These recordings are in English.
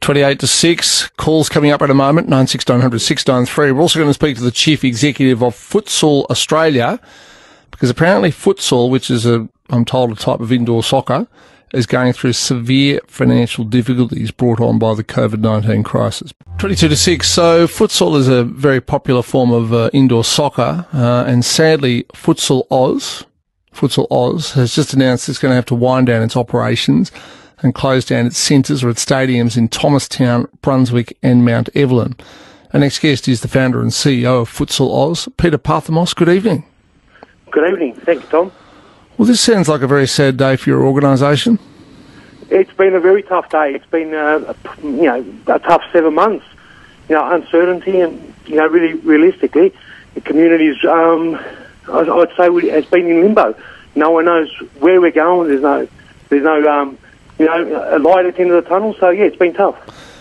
28 to 6. Calls coming up in a moment, 96900 693. We're also going to speak to the Chief Executive of Futsal Australia, because apparently futsal, which is I'm told, a type of indoor soccer, is going through severe financial difficulties brought on by the COVID-19 crisis. 22 to 6. So futsal is a very popular form of indoor soccer, and sadly Futsal Oz has just announced it's going to have to wind down its operations and close down its centres or its stadiums in Thomastown, Brunswick and Mount Evelyn. Our next guest is the founder and CEO of Futsal Oz, Peter Parthimos. Good evening. Good evening. Thank you, Tom. Well, this sounds like a very sad day for your organisation. It's been a very tough day. It's been, a tough 7 months. Uncertainty and, really realistically, the community's, I'd say, has been in limbo. No one knows where we're going. There's no a light at the end of the tunnel. So yeah, it's been tough.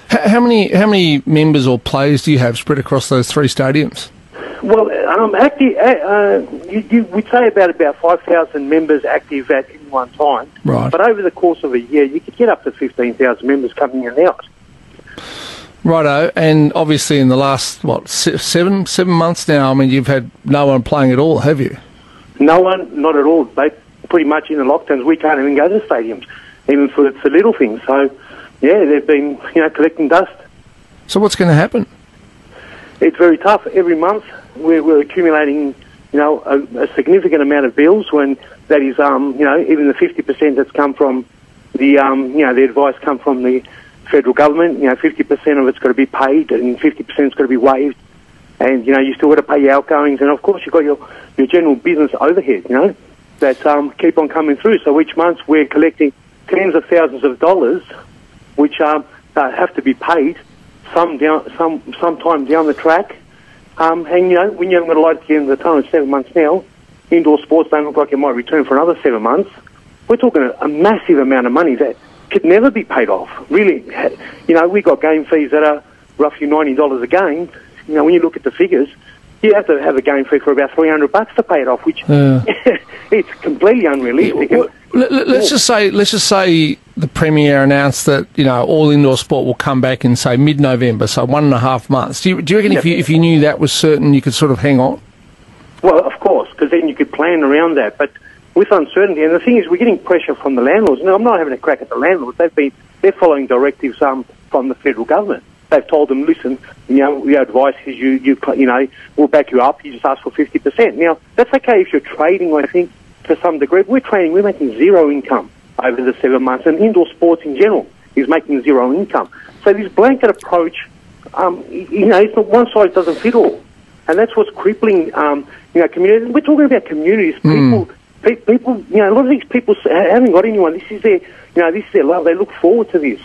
How many members or players do you have spread across those three stadiums? Well, we'd say about 5,000 members active at any one time. Right. But over the course of a year, you could get up to 15,000 members coming in and out. Righto, and obviously in the last, seven months now, I mean, you've had no one playing at all, have you? No one, not at all. They pretty much in the lockdowns. We can't even go to the stadiums, even for little things. So, yeah, they've been, collecting dust. So what's going to happen? It's very tough. Every month we're accumulating, a significant amount of bills. When that is, even the 50% that's come from the, the advice come from the federal government. 50% of it's got to be paid, and 50%'s got to be waived. And you still got to pay your outgoings, and of course you've got your general business overhead. That keep on coming through. So each month we're collecting tens of thousands of dollars, which have to be paid sometime down the track. And when you haven't got a light at the end of the tunnel, it's 7 months now. Indoor sports don't look like it might return for another 7 months. We're talking a massive amount of money that could never be paid off. Really, we got game fees that are roughly $90 a game. When you look at the figures, you have to have a game fee for about $300 to pay it off, which it's completely unrealistic. Yeah, let's just say the Premier announced that all indoor sport will come back in, say, mid-November, so 1.5 months. Do you reckon if you knew that was certain, you could sort of hang on? Well, of course, because then you could plan around that. But with uncertainty, and the thing is, we're getting pressure from the landlords. Now, I'm not having a crack at the landlords. They're following directives from the federal government. They've told them, listen, your advice is we'll back you up. You just ask for 50%. Now, that's okay if you're trading, I think, to some degree. We're making zero income over the 7 months, and indoor sports in general is making zero income. So this blanket approach, it's not one size doesn't fit all, and that's what's crippling, communities. We're talking about communities, people. A lot of these people haven't got anyone. This is their love. They look forward to this.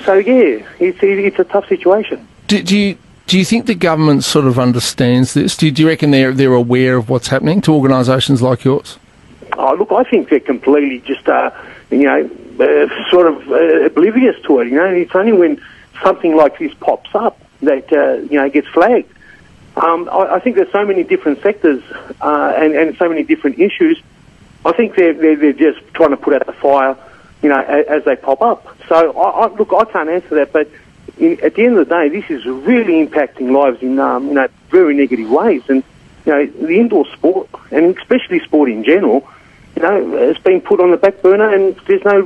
So yeah, it's a tough situation. Do you think the government sort of understands this? Do you reckon they're aware of what's happening to organisations like yours? Oh, look, I think they're completely just sort of oblivious to it. It's only when something like this pops up that gets flagged. I think there's so many different sectors and so many different issues. I think they're just trying to put out the fire, as they pop up. So, I can't answer that, but at the end of the day, this is really impacting lives in, very negative ways. And, the indoor sport, and especially sport in general, has been put on the back burner, and there's no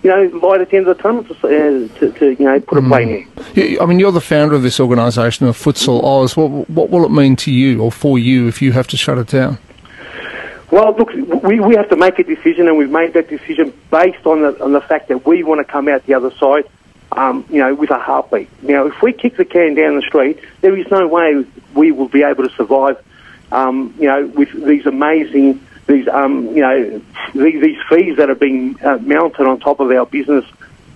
light at the end of the tunnel to put a plane in. I mean, you're the founder of this organisation, of Futsal Oz. What will it mean to you or for you if you have to shut it down? Well, look, we have to make a decision, and we've made that decision based on the fact that we want to come out the other side, with a heartbeat. If we kick the can down the street, there is no way we will be able to survive, with these amazing, these fees that are being mounted on top of our business.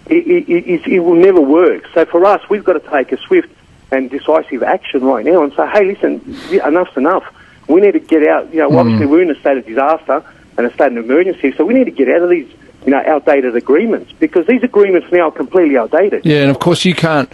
It will never work. So for us, we've got to take a swift and decisive action right now and say, hey, listen, enough's enough. We need to get out. Obviously we're in a state of disaster and a state of emergency, so we need to get out of these, outdated agreements, because these agreements now are completely outdated. Yeah, and of course you can't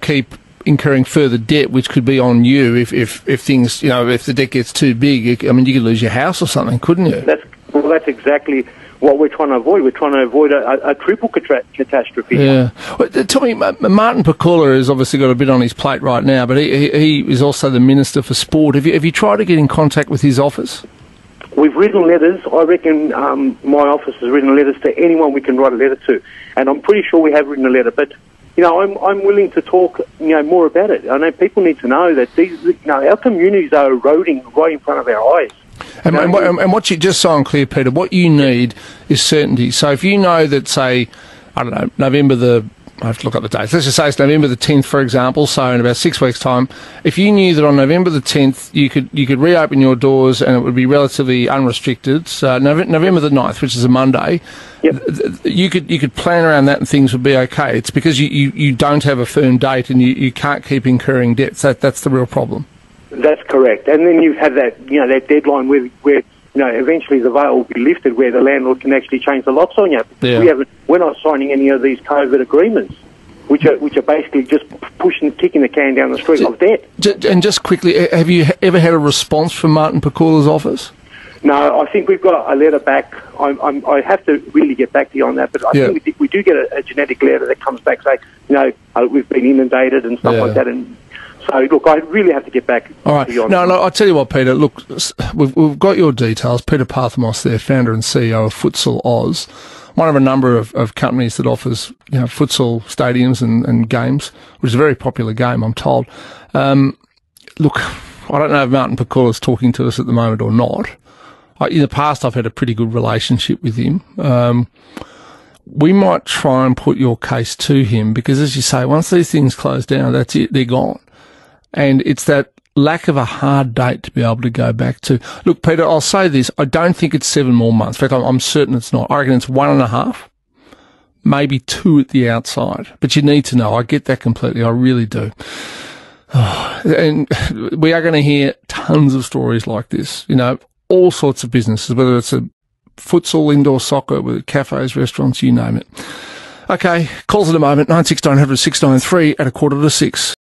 keep incurring further debt, which could be on you if things, if the debt gets too big. You could lose your house or something, couldn't you? That's exactly what we're trying to avoid. We're trying to avoid a triple catastrophe. Yeah. Well, tell me, Martin Pakula has obviously got a bit on his plate right now, but he is also the Minister for Sport. Have you tried to get in contact with his office? We've written letters. I reckon my office has written letters to anyone we can write a letter to, and I'm pretty sure we have written a letter. But I'm willing to talk more about it. I know people need to know that our communities are eroding right in front of our eyes. And what you, just so I'm clear, Peter, what you need is certainty. So if you know that, say, I don't know, I have to look up the dates. Let's just say it's November the 10th, for example. So in about 6 weeks' time, if you knew that on November the 10th you could reopen your doors and it would be relatively unrestricted. So November the 9th, which is a Monday, yep. you could plan around that and things would be okay. It's because you don't have a firm date and you can't keep incurring debts. That's the real problem. That's correct. And then you have that that deadline where eventually the veil will be lifted, where the landlord can actually change the locks on you. Yeah. We're not signing any of these COVID agreements, which are basically just kicking the can down the street of debt. And just quickly, have you ever had a response from Martin Pakula's office? No, I think we've got a letter back. I have to really get back to you on that, but I think we do get a genetic letter that comes back saying, we've been inundated and stuff like that. And so, look, I really have to get back to you on that. No, I'll tell you what, Peter. Look, we've got your details. Peter Parthimos there, founder and CEO of Futsal Oz, one of a number of companies that offers futsal stadiums and games, which is a very popular game, I'm told. Look, I don't know if Martin Pakula's talking to us at the moment or not. In the past, I've had a pretty good relationship with him. We might try and put your case to him because, as you say, once these things close down, that's it, they're gone. And it's that lack of a hard date to be able to go back to. Look, Peter, I'll say this. I don't think it's 7 more months. In fact, I'm certain it's not. I reckon it's 1.5, maybe 2 at the outside. But you need to know. I get that completely. I really do. And we are going to hear tons of stories like this. All sorts of businesses, whether it's a futsal, indoor soccer, with cafes, restaurants, you name it. Okay, calls at the moment, 9600 693 at 5:45.